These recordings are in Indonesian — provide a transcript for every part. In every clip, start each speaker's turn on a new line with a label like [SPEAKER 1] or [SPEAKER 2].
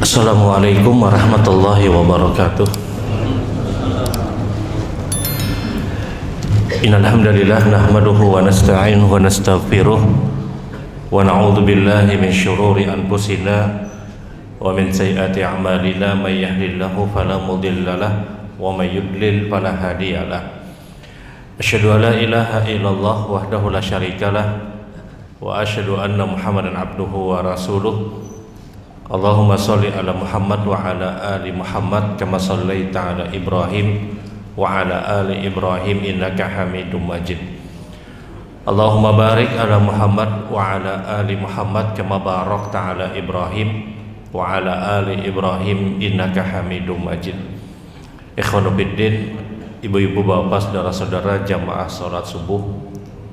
[SPEAKER 1] Assalamualaikum warahmatullahi wabarakatuh. Innal hamdalillah nahmaduhu wa nasta'inuhu wa nastaghfiruh wa na'udzu billahi min syururi anfusina wa min sayyiati a'malina may yahdihillahu fala mudilla lahu wa may yudlil fala hadiya lahu. Asyhadu an la ilaha illallah wahdahu la syarikalah wa asyhadu anna Muhammadan abduhu wa rasuluh. Allahumma sholli ala Muhammad wa ala ali Muhammad kama shallaita ala Ibrahim wa ala ali Ibrahim innaka Hamidum Majid. Allahumma barik ala Muhammad wa ala ali Muhammad kama barakta ala Ibrahim wa ala ali Ibrahim innaka Hamidum Majid. Ikhwanu fiddin, ibu-ibu, bapak, saudara-saudara jamaah salat subuh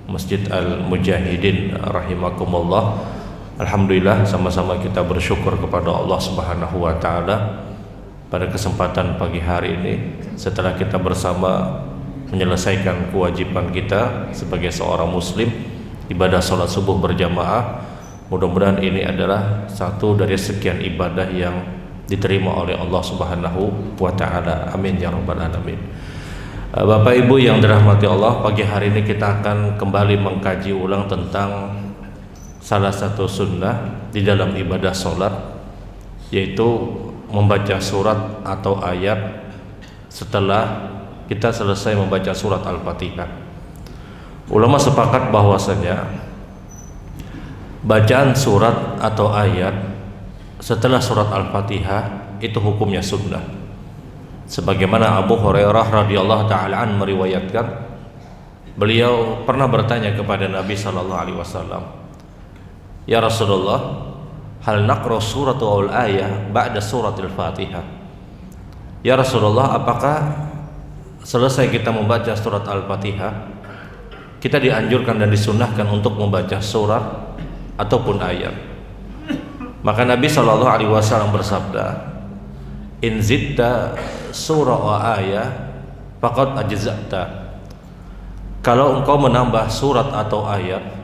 [SPEAKER 1] Masjid Al-Mujahidin rahimakumullah. Alhamdulillah, sama-sama kita bersyukur kepada Allah Subhanahu wa taala pada kesempatan pagi hari ini setelah kita bersama menyelesaikan kewajiban kita sebagai seorang muslim, ibadah salat subuh berjamaah. Mudah-mudahan ini adalah satu dari sekian ibadah yang diterima oleh Allah Subhanahu wa taala. Amin ya rabbal alamin. Bapak Ibu yang dirahmati Allah, pagi hari ini kita akan kembali mengkaji ulang tentang salah satu sunnah di dalam ibadah sholat, yaitu membaca surat atau ayat setelah kita selesai membaca surat Al-Fatihah. Ulama sepakat bahwasanya bacaan surat atau ayat setelah surat Al-Fatihah itu hukumnya sunnah, sebagaimana Abu Hurairah radhiyallahu ta'ala an meriwayatkan, beliau pernah bertanya kepada Nabi sallallahu alaihi wasallam, "Ya Rasulullah, hal naqra suratu aw al-ayah ba'da suratil Fatihah?" Ya Rasulullah, apakah selesai kita membaca surat Al-Fatihah kita dianjurkan dan disunnahkan untuk membaca surat ataupun ayat? Maka Nabi sallallahu alaihi wasallam bersabda, "In zitta surah wa ayah faqad ajza'ta." Kalau engkau menambah surat atau ayat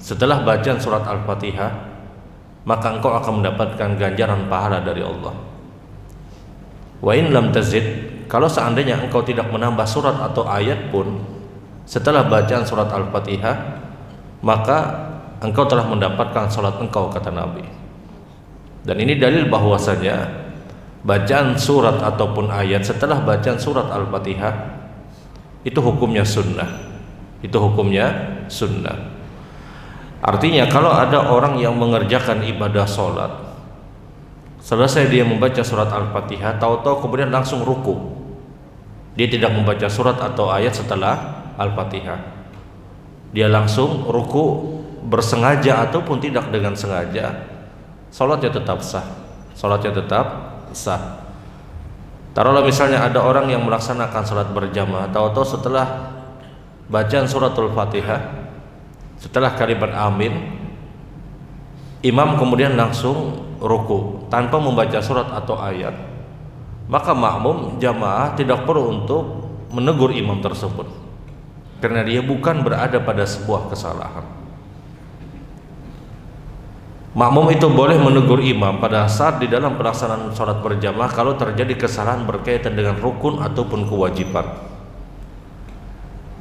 [SPEAKER 1] setelah bacaan surat Al-Fatihah, maka engkau akan mendapatkan ganjaran pahala dari Allah. Wa in lam tazid, kalau seandainya engkau tidak menambah surat atau ayat pun setelah bacaan surat Al-Fatihah, maka engkau telah mendapatkan salat engkau, kata Nabi. Dan ini dalil bahwasanya bacaan surat ataupun ayat setelah bacaan surat Al-Fatihah itu hukumnya sunnah. Itu hukumnya sunnah. Artinya kalau ada orang yang mengerjakan ibadah sholat, selesai dia membaca surat Al-Fatihah, tahu-tahu kemudian langsung ruku, dia tidak membaca surat atau ayat setelah Al-Fatihah, dia langsung ruku bersengaja ataupun tidak dengan sengaja, sholatnya tetap sah. Sholatnya tetap sah. Taruhlah misalnya ada orang yang melaksanakan sholat berjamaah, tahu-tahu setelah bacaan suratul Fatihah, setelah kalimat amin, imam kemudian langsung ruku tanpa membaca surat atau ayat, maka makmum jamaah tidak perlu untuk menegur imam tersebut, karena dia bukan berada pada sebuah kesalahan. Makmum itu boleh menegur imam pada saat di dalam pelaksanaan sholat berjamaah kalau terjadi kesalahan berkaitan dengan rukun ataupun kewajiban.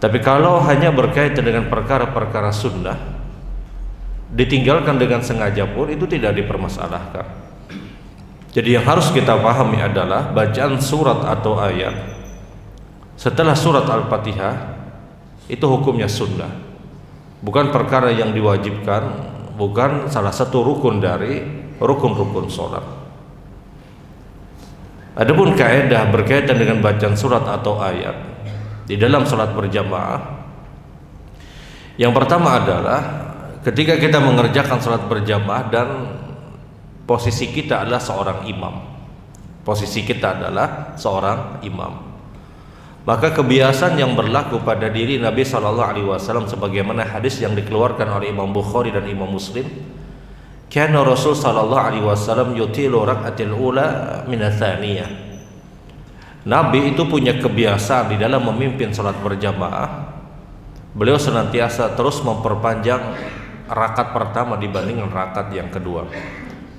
[SPEAKER 1] Tapi kalau hanya berkaitan dengan perkara-perkara sunnah, ditinggalkan dengan sengaja pun itu tidak dipermasalahkan. Jadi yang harus kita pahami adalah bacaan surat atau ayat setelah surat Al-Fatihah itu hukumnya sunnah, bukan perkara yang diwajibkan, bukan salah satu rukun dari rukun-rukun sholat. Adapun kaidah berkaitan dengan bacaan surat atau ayat di dalam sholat berjamaah, yang pertama adalah ketika kita mengerjakan sholat berjamaah dan posisi kita adalah seorang imam, posisi kita adalah seorang imam, maka kebiasaan yang berlaku pada diri Nabi Shallallahu Alaihi Wasallam sebagaimana hadis yang dikeluarkan oleh Imam Bukhari dan Imam Muslim, kana Rasul Shallallahu Alaihi Wasallam yutilu rak'atil ula min ats-tsaniyah. Nabi itu punya kebiasaan di dalam memimpin sholat berjamaah, beliau senantiasa terus memperpanjang rakaat pertama dibandingkan rakaat yang kedua.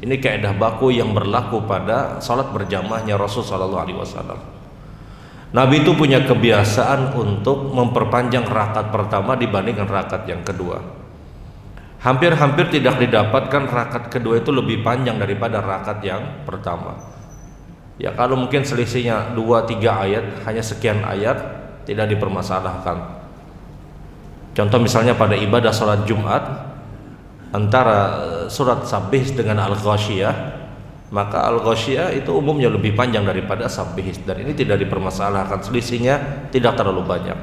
[SPEAKER 1] Ini kaidah baku yang berlaku pada salat berjamaahnya Rasul sallallahu alaihi wasallam. Nabi itu punya kebiasaan untuk memperpanjang rakaat pertama dibandingkan rakaat yang kedua. Hampir-hampir tidak didapatkan rakaat kedua itu lebih panjang daripada rakaat yang pertama. Ya kalau mungkin selisihnya 2-3 ayat, hanya sekian ayat, tidak dipermasalahkan. Contoh misalnya pada ibadah salat Jumat, antara surat Sabbih dengan Al-Ghasyiyah, maka Al-Ghasyiyah itu umumnya lebih panjang daripada Sabbih, dan ini tidak dipermasalahkan, selisihnya tidak terlalu banyak.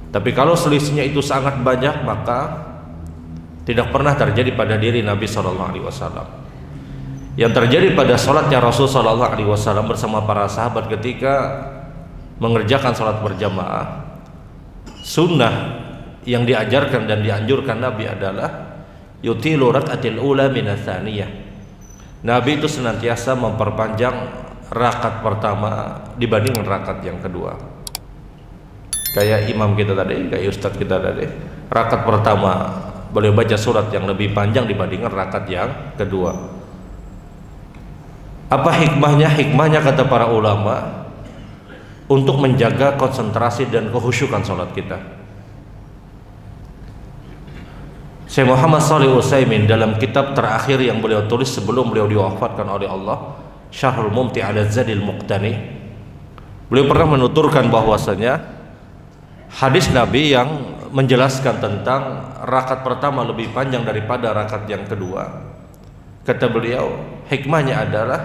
[SPEAKER 1] Tapi kalau selisihnya itu sangat banyak, maka tidak pernah terjadi pada diri Nabi SAW. Yang terjadi pada salatnya Rasul SAW bersama para sahabat ketika mengerjakan salat berjamaah, sunnah yang diajarkan dan dianjurkan Nabi adalah yutilu rak'atil ula minats tsaniyah. Nabi itu senantiasa memperpanjang rakaat pertama dibanding rakaat yang kedua. Kayak imam kita tadi, kayak ustadz kita tadi, rakaat pertama boleh baca surat yang lebih panjang dibandingkan rakaat yang kedua. Apa hikmahnya? Hikmahnya kata para ulama untuk menjaga konsentrasi dan kehusyukan salat kita. Syekh Muhammad Shalih Utsaimin dalam kitab terakhir yang beliau tulis sebelum beliau diwafatkan oleh Allah, Syarhul Mumti' 'ala Zadil Muqtani, beliau pernah menuturkan bahwasanya hadis Nabi yang menjelaskan tentang rakaat pertama lebih panjang daripada rakaat yang kedua, kata beliau, hikmahnya adalah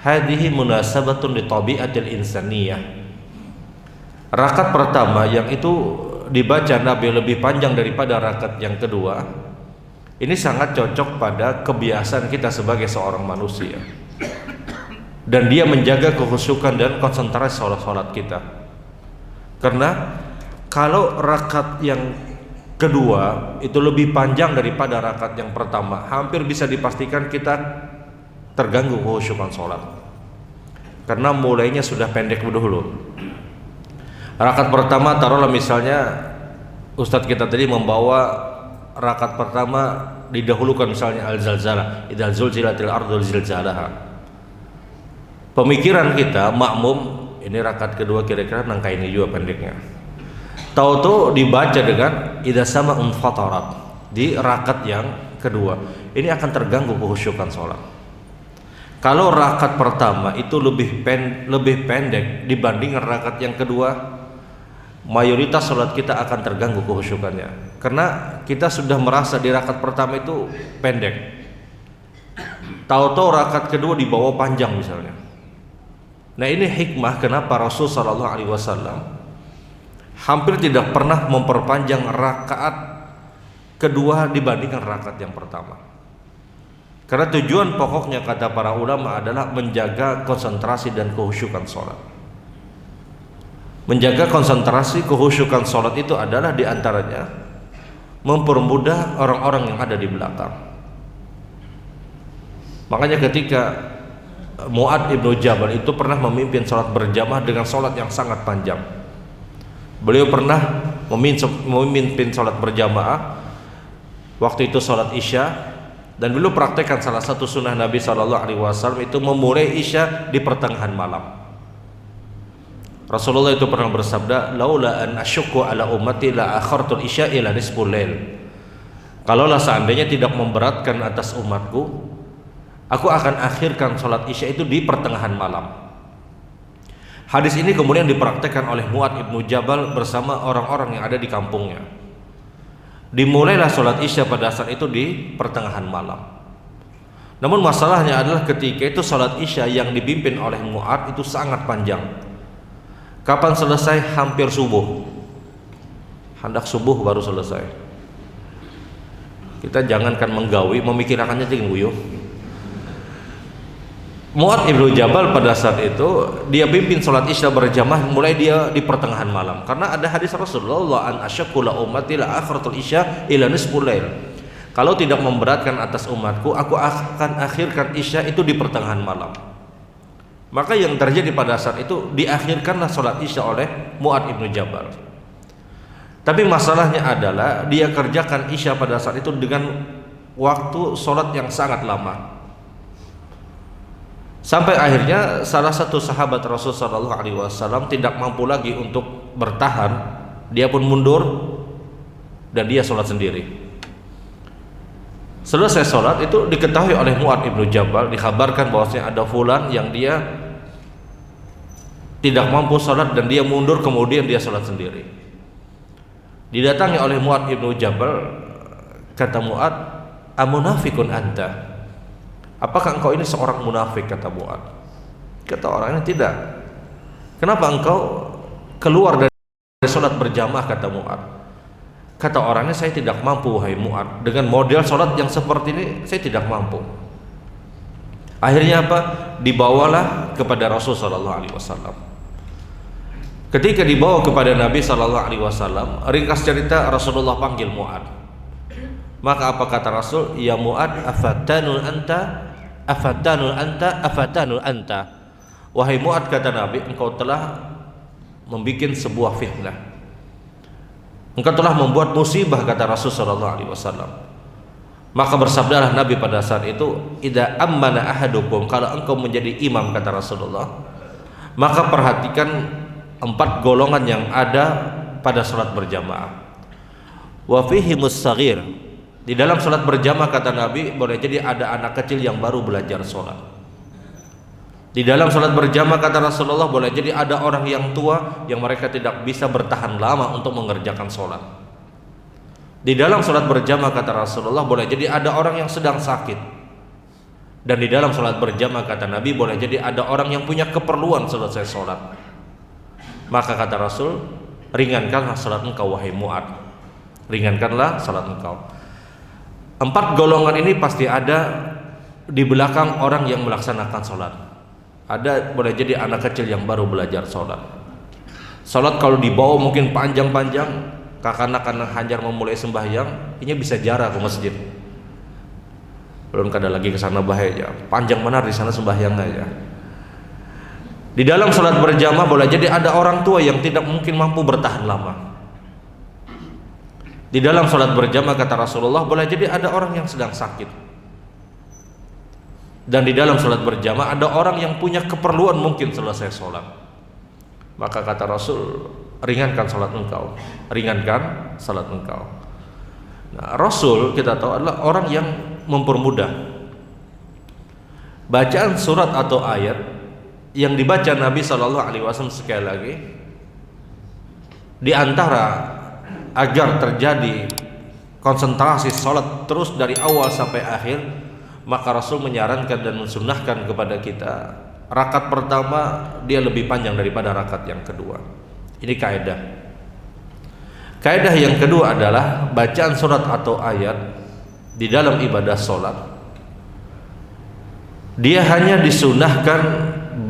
[SPEAKER 1] hadhihi munasabatun li tabi'atil insaniyah. Rakaat pertama yang itu dibaca Nabi lebih panjang daripada rakaat yang kedua, ini sangat cocok pada kebiasaan kita sebagai seorang manusia, dan dia menjaga kehusyukan dan konsentrasi sholat kita. Karena kalau rakaat yang kedua itu lebih panjang daripada rakaat yang pertama, hampir bisa dipastikan kita terganggu kehusyukan sholat, karena mulainya sudah pendek dahulu. Rakaat pertama, taruhlah misalnya ustadz kita tadi membawa rakaat pertama didahulukan misalnya al-zalzalah, idzal zulzilatil ardu zilzalaha. Pemikiran kita makmum, ini rakaat kedua kira-kira nangka ini juga pendeknya. Tahu-tahu dibaca dengan idza sama'un fatarat di rakaat yang kedua, ini akan terganggu kehusyukan sholat. Kalau rakaat pertama itu lebih pendek dibandingkan rakaat yang kedua, mayoritas sholat kita akan terganggu kehusyukannya, karena kita sudah merasa di rakaat pertama itu pendek, tahu-tahu rakaat kedua dibawa panjang misalnya. Nah ini hikmah kenapa Rasul Shallallahu Alaihi Wasallam hampir tidak pernah memperpanjang rakaat kedua dibandingkan rakaat yang pertama, karena tujuan pokoknya kata para ulama adalah menjaga konsentrasi dan kehusyukan sholat. Menjaga konsentrasi kehusyukan sholat itu adalah diantaranya mempermudah orang-orang yang ada di belakang. Makanya ketika Mu'adz ibnu Jabal itu pernah memimpin sholat berjamaah dengan sholat yang sangat panjang. Beliau pernah memimpin sholat berjamaah, waktu itu sholat Isya, dan beliau praktekkan salah satu sunnah Nabi SAW itu memulai Isya di pertengahan malam. Rasulullah itu pernah bersabda, laula an asyukku ala ummati la akhartul isya ila nisful lail. Kalaulah seandainya tidak memberatkan atas umatku, aku akan akhirkan sholat isya itu di pertengahan malam. Hadis ini kemudian dipraktekkan oleh Mu'adz ibnu Jabal bersama orang-orang yang ada di kampungnya. Dimulailah sholat isya pada saat itu di pertengahan malam. Namun masalahnya adalah ketika itu sholat isya yang dipimpin oleh Mu'adz itu sangat panjang. Kapan selesai? Hampir subuh, hendak subuh baru selesai. Kita jangankan menggawi, memikirkannya tinggi nguyuh. Mu'adz ibnu Jabal pada saat itu dia pimpin sholat isya berjamaah, mulai dia di pertengahan malam, karena ada hadis Rasulullah an asyakku la ummati la akhratul isya ila nisful lail. Kalau tidak memberatkan atas umatku, aku akan akhirkan isya itu di pertengahan malam. Maka yang terjadi pada saat itu diakhirkanlah sholat isya oleh Mu'adz ibnu Jabal. Tapi masalahnya adalah dia kerjakan isya pada saat itu dengan waktu sholat yang sangat lama. Sampai akhirnya salah satu sahabat Rasul sallallahu alaihi wasallam tidak mampu lagi untuk bertahan, dia pun mundur dan dia sholat sendiri. Selesai sholat itu diketahui oleh Mu'adz ibnu Jabal, dikabarkan bahwasanya ada fulan yang dia tidak mampu sholat dan dia mundur, kemudian dia sholat sendiri. Didatangi oleh Mu'adz ibnu Jabal, kata Mu'adz, amunafikun anta? Apakah engkau ini seorang munafik? Kata Mu'adz. Kata orangnya, tidak. Kenapa engkau keluar dari sholat berjamaah? Kata Mu'adz. Kata orangnya, saya tidak mampu wahai Mu'adz, dengan model sholat yang seperti ini saya tidak mampu. Akhirnya apa? Dibawalah kepada Rasul sallallahu alaihi wasallam. Ketika dibawa kepada Nabi sallallahu alaihi wasallam, ringkas cerita, Rasulullah panggil Mu'adz. Maka apa kata Rasul? Ya Mu'adz, afatanul anta, afatanul anta, afatanul anta. Wahai Mu'adz, kata Nabi, engkau telah membuat sebuah fitnah, engkau telah membuat musibah, kata Rasul sallallahu alaihi wasallam. Maka bersabdalah Nabi pada saat itu, idza ammana ahadukum, kalau engkau menjadi imam, kata Rasulullah, maka perhatikan 4 golongan yang ada pada salat berjamaah. Wa fihi musaghir, di dalam salat berjamaah, kata Nabi, boleh jadi ada anak kecil yang baru belajar salat. Di dalam salat berjamaah, kata Rasulullah, boleh jadi ada orang yang tua yang mereka tidak bisa bertahan lama untuk mengerjakan salat. Di dalam salat berjamaah, kata Rasulullah, boleh jadi ada orang yang sedang sakit. Dan di dalam salat berjamaah, kata Nabi, boleh jadi ada orang yang punya keperluan selesai salat. Maka kata Rasul, ringankanlah salat engkau wahai Mu'adz, ringankanlah salat engkau. 4 golongan ini pasti ada di belakang orang yang melaksanakan salat. Ada boleh jadi anak kecil yang baru belajar salat. Salat kalau dibawa mungkin panjang-panjang, kanak-kanak hajar memulai sembahyang, ini bisa jarak ke masjid. Belum kada lagi ke sana bahaya, panjang benar di sana sembahyang aja. Di dalam salat berjamaah boleh jadi ada orang tua yang tidak mungkin mampu bertahan lama. Di dalam salat berjamaah, kata Rasulullah, boleh jadi ada orang yang sedang sakit. Dan di dalam salat berjamaah ada orang yang punya keperluan mungkin selesai salat. Maka kata Rasul, ringankan salat engkau, ringankan salat engkau. Nah, Rasul kita tahu adalah orang yang mempermudah. Bacaan surat atau ayat yang dibaca Nabi sallallahu alaihi wasallam, sekali lagi, di antara agar terjadi konsentrasi salat terus dari awal sampai akhir, maka Rasul menyarankan dan mensunnahkan kepada kita, rakaat pertama dia lebih panjang daripada rakaat yang kedua. Ini kaidah. Kaidah yang kedua adalah bacaan surat atau ayat di dalam ibadah salat, dia hanya disunnahkan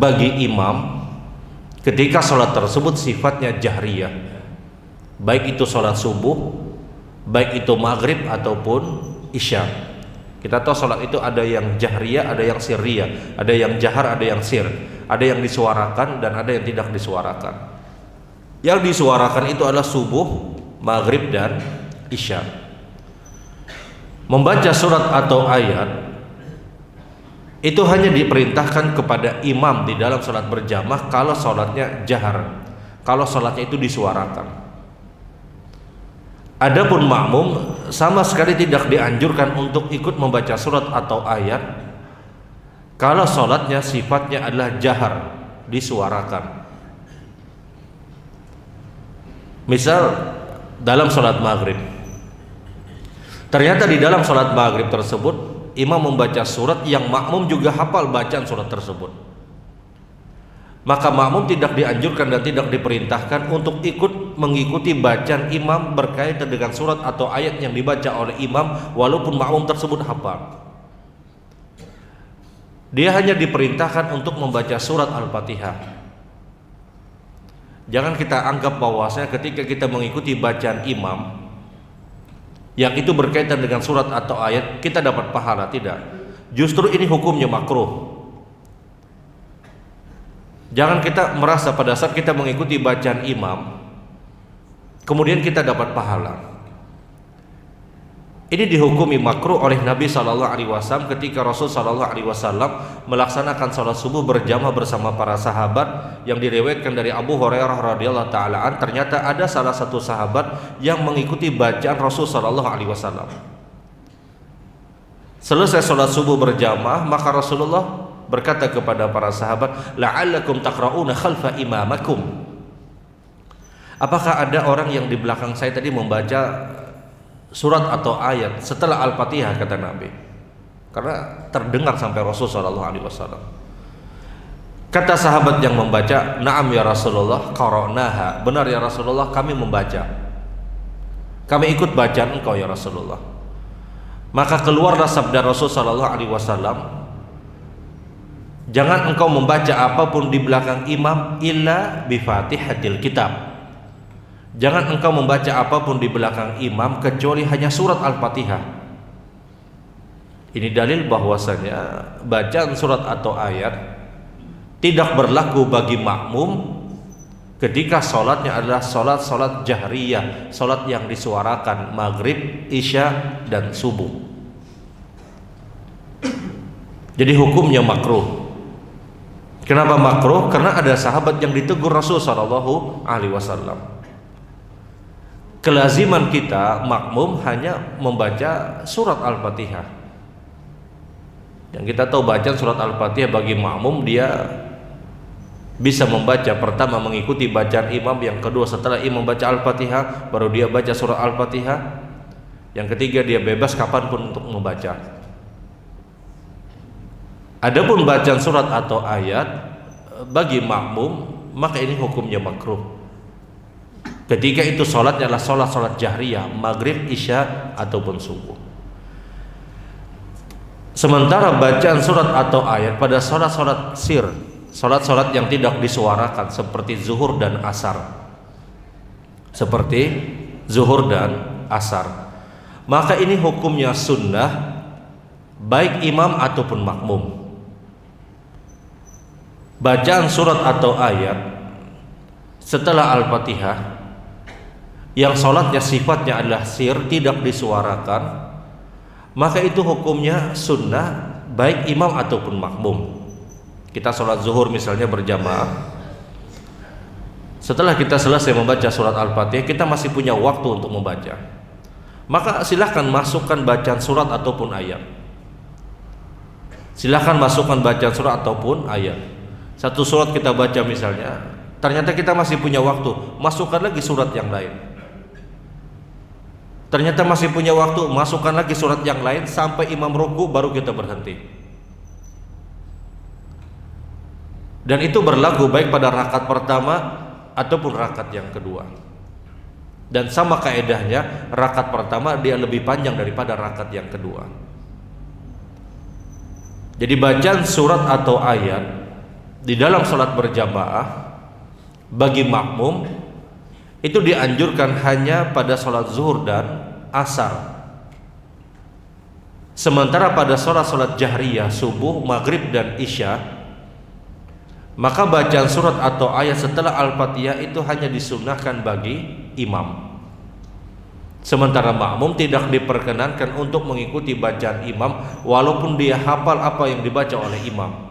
[SPEAKER 1] bagi imam ketika salat tersebut sifatnya jahriyah, baik itu salat subuh, baik itu maghrib ataupun isya. Kita tahu salat itu ada yang jahriyah, ada yang sirriyah, ada yang jahar, ada yang sir, ada yang disuarakan dan ada yang tidak disuarakan. Yang disuarakan itu adalah subuh, maghrib dan isya. Membaca surat atau ayat itu hanya diperintahkan kepada imam di dalam salat berjamaah kalau salatnya jahar, kalau salatnya itu disuarakan. Adapun makmum sama sekali tidak dianjurkan untuk ikut membaca surat atau ayat kalau salatnya sifatnya adalah jahar, disuarakan. Misal dalam salat maghrib, ternyata di dalam salat maghrib tersebut imam membaca surat yang makmum juga hafal bacaan surat tersebut, maka makmum tidak dianjurkan dan tidak diperintahkan untuk ikut mengikuti bacaan imam berkaitan dengan surat atau ayat yang dibaca oleh imam walaupun makmum tersebut hafal. Dia hanya diperintahkan untuk membaca surat Al-Fatihah. Jangan kita anggap bahwasanya ketika kita mengikuti bacaan imam yang itu berkaitan dengan surat atau ayat kita dapat pahala, tidak. Justru ini hukumnya makruh. Jangan kita merasa pada saat kita mengikuti bacaan imam kemudian kita dapat pahala. Ini dihukumi makruh oleh Nabi Shallallahu Alaihi Wasallam ketika Rasul Shallallahu Alaihi Wasallam melaksanakan sholat subuh berjamaah bersama para sahabat, yang diriwayatkan dari Abu Hurairah radhiyallahu taala. Ternyata ada salah satu sahabat yang mengikuti bacaan Rasul Shallallahu Alaihi Wasallam. Selesai sholat subuh berjamaah, maka Rasulullah berkata kepada para sahabat, la'allakum taqra'una khalfa imamakum. Apakah ada orang yang di belakang saya tadi membaca surat atau ayat setelah Al-Fatihah, kata Nabi, karena terdengar sampai Rasul Shallallahu Alaihi Wasallam. Kata sahabat yang membaca, na'am ya Rasulullah, qara'naha, benar ya Rasulullah, kami membaca, kami ikut bacaan engkau ya Rasulullah. Maka keluarlah sabda Rasul Shallallahu Alaihi Wasallam, jangan engkau membaca apapun di belakang imam illa bi Fatihatil Kitab. Jangan engkau membaca apapun di belakang imam kecuali hanya surat Al-Fatihah. Ini dalil bahwasanya bacaan surat atau ayat tidak berlaku bagi makmum ketika sholatnya adalah sholat jahriyah, sholat yang disuarakan, maghrib, isya, dan subuh. Jadi hukumnya makruh. Kenapa makruh? Karena ada sahabat yang ditegur Rasul Shallallahu Alaihi Wasallam. Kelaziman kita makmum hanya membaca surat Al-Fatihah. Yang kita tahu bacaan surat Al-Fatihah bagi makmum, dia bisa membaca pertama mengikuti bacaan imam, yang kedua setelah imam baca Al-Fatihah baru dia baca surat Al-Fatihah, yang ketiga dia bebas kapanpun untuk membaca. Adapun bacaan surat atau ayat bagi makmum, maka ini hukumnya makruh. Ketika itu sholatnya adalah sholat jahriyah, maghrib, isya, ataupun subuh. Sementara bacaan surat atau ayat pada sholat sir, sholat yang tidak disuarakan, seperti zuhur dan asar, maka ini hukumnya sunnah, baik imam ataupun makmum. Bacaan surat atau ayat setelah Al-Fatihah yang sholatnya sifatnya adalah sir, tidak disuarakan, maka itu hukumnya sunnah, baik imam ataupun makmum. Kita sholat zuhur misalnya berjamaah, setelah kita selesai membaca surat Al-Fatihah, kita masih punya waktu untuk membaca, maka silahkan masukkan bacaan surat ataupun ayat. Silahkan masukkan bacaan surat ataupun ayat. Satu surat kita baca misalnya, ternyata kita masih punya waktu, masukkan lagi surat yang lain. Ternyata masih punya waktu, masukkan lagi surat yang lain sampai imam ruku baru kita berhenti. Dan itu berlaku baik pada rakaat pertama ataupun rakaat yang kedua. Dan sama kaedahnya, rakaat pertama dia lebih panjang daripada rakaat yang kedua. Jadi bacaan surat atau ayat di dalam salat berjamaah bagi makmum itu dianjurkan hanya pada sholat zuhur dan asar. Sementara pada sholat jahriyah, subuh, maghrib, dan isya, maka bacaan surat atau ayat setelah Al-Fatihah itu hanya disunnahkan bagi imam. Sementara makmum tidak diperkenankan untuk mengikuti bacaan imam walaupun dia hafal apa yang dibaca oleh imam.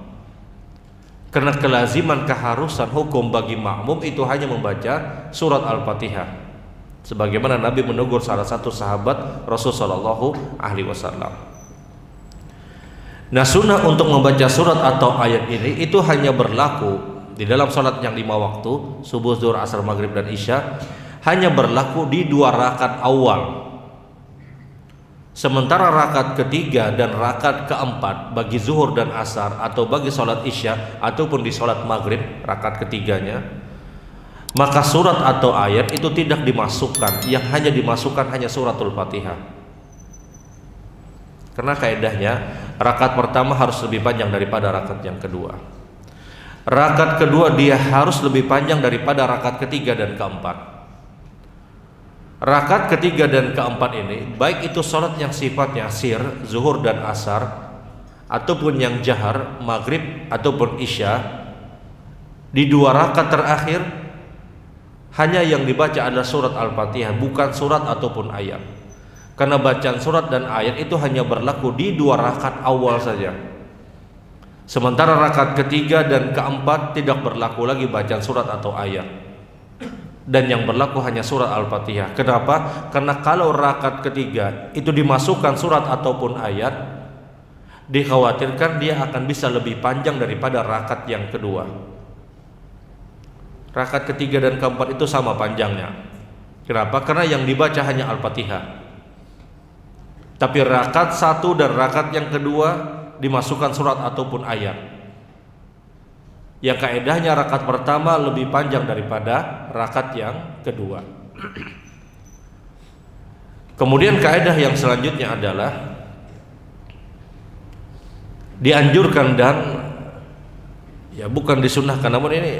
[SPEAKER 1] Karena kelaziman keharusan hukum bagi makmum itu hanya membaca surat Al-Fatihah, sebagaimana Nabi menegur salah satu sahabat Rasul Shallallahu Alaihi Wasallam. Nah, sunnah untuk membaca surat atau ayat ini itu hanya berlaku di dalam salat yang 5 waktu, subuh, zuhur, asar, maghrib, dan isya, hanya berlaku di 2 rakaat awal. Sementara rakaat ketiga dan rakaat keempat bagi zuhur dan asar, atau bagi sholat isya ataupun di sholat maghrib rakaat ketiganya, maka surat atau ayat itu tidak dimasukkan. Yang hanya dimasukkan hanya suratul Fatihah. Karena kaedahnya rakaat pertama harus lebih panjang daripada rakaat yang kedua. Rakaat kedua dia harus lebih panjang daripada rakaat ketiga dan keempat. Rakaat ketiga dan keempat ini, baik itu sholat yang sifatnya sir, zuhur dan asar, ataupun yang jahar, maghrib ataupun isya, di 2 rakaat terakhir hanya yang dibaca adalah surat Al-Fatihah, bukan surat ataupun ayat. Karena bacaan surat dan ayat itu hanya berlaku di 2 rakaat awal saja. Sementara rakaat ketiga dan keempat tidak berlaku lagi bacaan surat atau ayat. Dan yang berlaku hanya surat Al-Fatihah. Kenapa? Karena kalau rakaat ketiga itu dimasukkan surat ataupun ayat, dikhawatirkan dia akan bisa lebih panjang daripada rakaat yang kedua. Rakaat ketiga dan keempat itu sama panjangnya. Kenapa? Karena yang dibaca hanya Al-Fatihah. Tapi rakaat 1 dan rakaat yang kedua dimasukkan surat ataupun ayat. Yang kaedahnya rakaat pertama lebih panjang daripada rakaat yang kedua. Kemudian kaedah yang selanjutnya adalah dianjurkan dan ya bukan disunnahkan, namun ini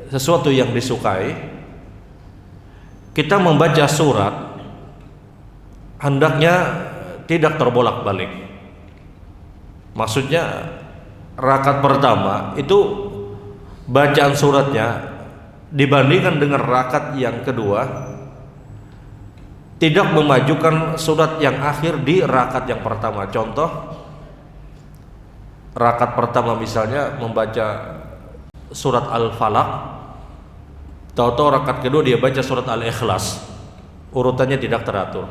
[SPEAKER 1] sesuatu yang disukai. Kita membaca surat hendaknya tidak terbolak-balik. Maksudnya rakaat pertama itu bacaan suratnya dibandingkan dengan rakaat yang kedua tidak memajukan surat yang akhir di rakaat yang pertama. Contoh, rakaat pertama misalnya membaca surat Al-Falaq, tahu-tahu rakaat kedua dia baca surat Al-Ikhlas, urutannya tidak teratur.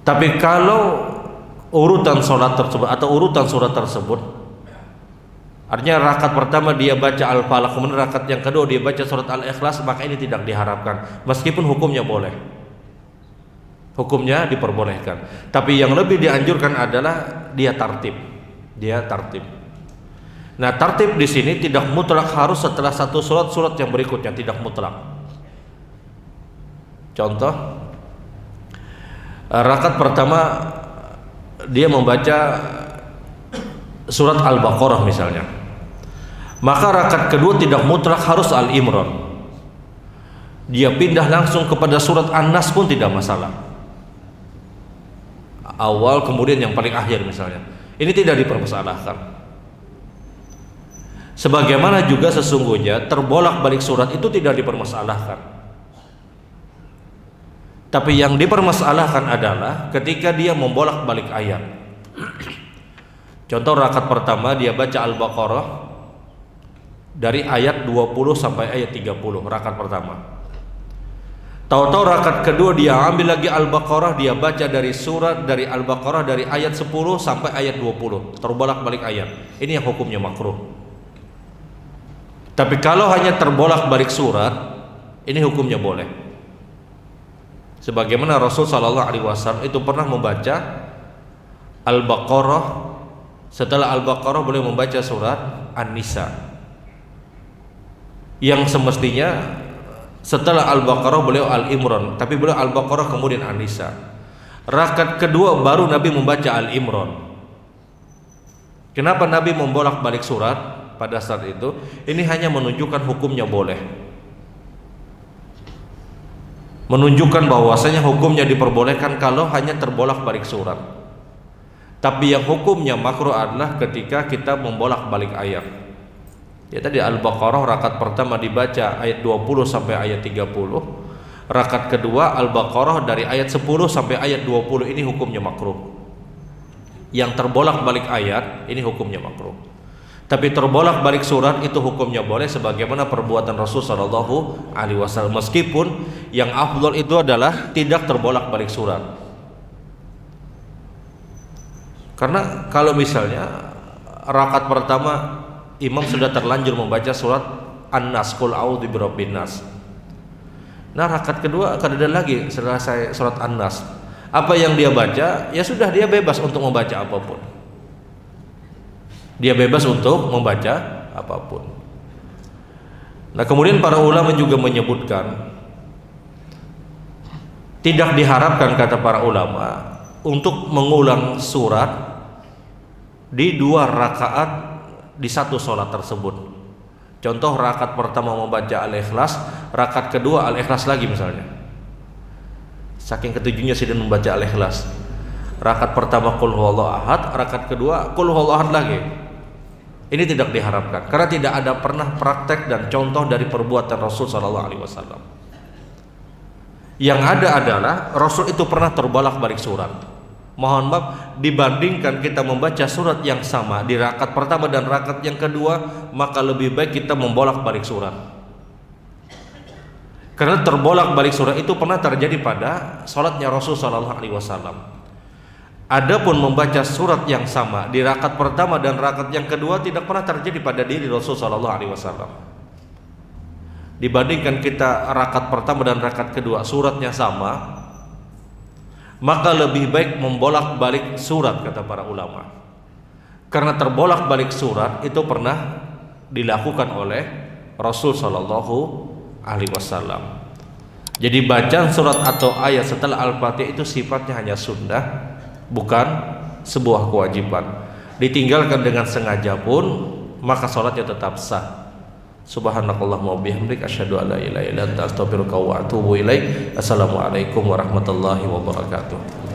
[SPEAKER 1] Tapi kalau urutan sholat tersebut atau urutan surat tersebut, artinya rakaat pertama dia baca Al-Falaq, kemudian rakaat yang kedua dia baca surat Al-Ikhlas, maka ini tidak diharapkan, meskipun hukumnya boleh, hukumnya diperbolehkan. Tapi yang lebih dianjurkan adalah dia tartib. Nah, tartib di sini tidak mutlak harus setelah satu surat yang berikutnya, tidak mutlak. Contoh, rakaat pertama dia membaca surat Al-Baqarah misalnya, maka rakaat kedua tidak mutlak harus Al-Imran. Dia pindah langsung kepada surat An-Nas pun tidak masalah. Awal kemudian yang paling akhir misalnya, ini tidak dipermasalahkan. Sebagaimana juga sesungguhnya terbolak-balik surat itu tidak dipermasalahkan. Tapi yang dipermasalahkan adalah ketika dia membolak-balik ayat. Contoh, rakaat pertama dia baca Al-Baqarah dari ayat 20 sampai ayat 30, rakaat pertama. Tahu-tahu rakaat kedua dia ambil lagi Al-Baqarah, dia baca dari Al-Baqarah dari ayat 10 sampai ayat 20, terbolak-balik ayat. Ini yang hukumnya makruh. Tapi kalau hanya terbolak-balik surat, ini hukumnya boleh. Sebagaimana Rasul sallallahu alaihi wasallam itu pernah membaca Al-Baqarah, setelah Al-Baqarah beliau membaca surat An-Nisa. Yang semestinya setelah Al-Baqarah beliau Al-Imran, tapi beliau Al-Baqarah kemudian An-Nisa. Rakaat kedua baru Nabi membaca Al-Imran. Kenapa Nabi membolak-balik surat pada saat itu? Ini hanya menunjukkan hukumnya boleh, menunjukkan bahwasanya hukumnya diperbolehkan kalau hanya terbolak-balik surat. Tapi yang hukumnya makruh adalah ketika kita membolak-balik ayat. Ya tadi Al-Baqarah rakaat pertama dibaca ayat 20 sampai ayat 30. Rakaat kedua Al-Baqarah dari ayat 10 sampai ayat 20, ini hukumnya makruh. Yang terbolak-balik ayat ini hukumnya makruh. Tapi terbolak-balik surat itu hukumnya boleh, sebagaimana perbuatan Rasul sallallahu alaihi wasallam. Meskipun yang afdal itu adalah tidak terbolak-balik surat. Karena kalau misalnya rakaat pertama imam sudah terlanjur membaca surat An-Nas, Qul a'udzu birabbin nas. Nah, rakaat kedua akan ada lagi selesai surat An-Nas. Apa yang dia baca, ya sudah, dia bebas untuk membaca apapun. Dia bebas untuk membaca apapun. Nah, kemudian para ulama juga menyebutkan tidak diharapkan, kata para ulama, untuk mengulang surat di 2 rakaat di satu sholat tersebut. Contoh, rakaat pertama membaca Al-Ikhlas, rakaat kedua Al-Ikhlas lagi misalnya. Saking ketujuhnya sudah membaca Al-Ikhlas. Rakaat pertama Qul huwallahu ahad, rakaat kedua Qul huwallahu ahad lagi. Ini tidak diharapkan karena tidak ada pernah praktek dan contoh dari perbuatan Rasul sallallahu alaihi wasallam. Yang ada adalah Rasul itu pernah terbolak-balik surat. Mohon maaf, dibandingkan kita membaca surat yang sama di rakaat pertama dan rakaat yang kedua, maka lebih baik kita membolak-balik surat. Karena terbolak-balik surat itu pernah terjadi pada salatnya Rasul sallallahu alaihi wasallam. Adapun membaca surat yang sama di rakaat pertama dan rakaat yang kedua tidak pernah terjadi pada diri Rasul sallallahu alaihi wasallam. Dibandingkan kita rakaat pertama dan rakaat kedua suratnya sama, maka lebih baik membolak-balik surat, kata para ulama. Karena terbolak-balik surat itu pernah dilakukan oleh Rasul sallallahu alaihi wasallam. Jadi bacaan surat atau ayat setelah Al-Fatihah itu sifatnya hanya sunnah, bukan sebuah kewajiban. Ditinggalkan dengan sengaja pun maka salatnya tetap sah. Subhanakallahumma wa bihamdika asyhadu an la ilaha illa anta astaghfiruka wa atubu ilaik. Assalamualaikum warahmatullahi wabarakatuh.